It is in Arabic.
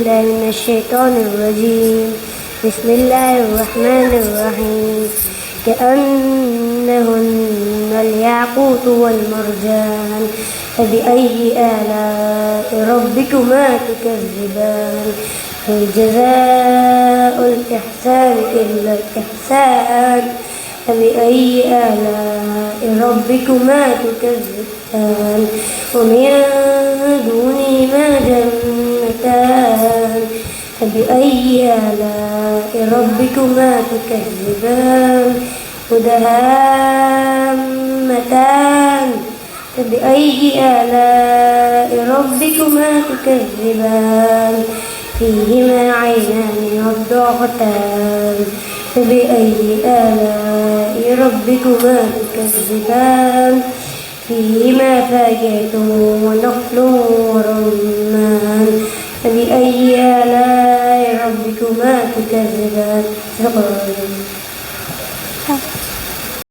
الله من الشيطان الرجيم. بسم الله الرحمن الرحيم. كأنهن الياقوت والمرجان، فبأي آلاء ربكما تكذبان؟ هل جزاء الإحسان إلا الإحسان؟ فبأي آلاء ربكما تكذبان؟ ومن دونهما جنتان، فبأي آلاء ربكما تكذبان؟ مدهامتان، فبأي آلاء ربكما تكذبان؟ فيهما عينان نضاختان، فبأي آلاء ربكما تكذبان؟ فيهما فاكهة ونخل ورمان، فبأي آلاء ربكما تكذبان؟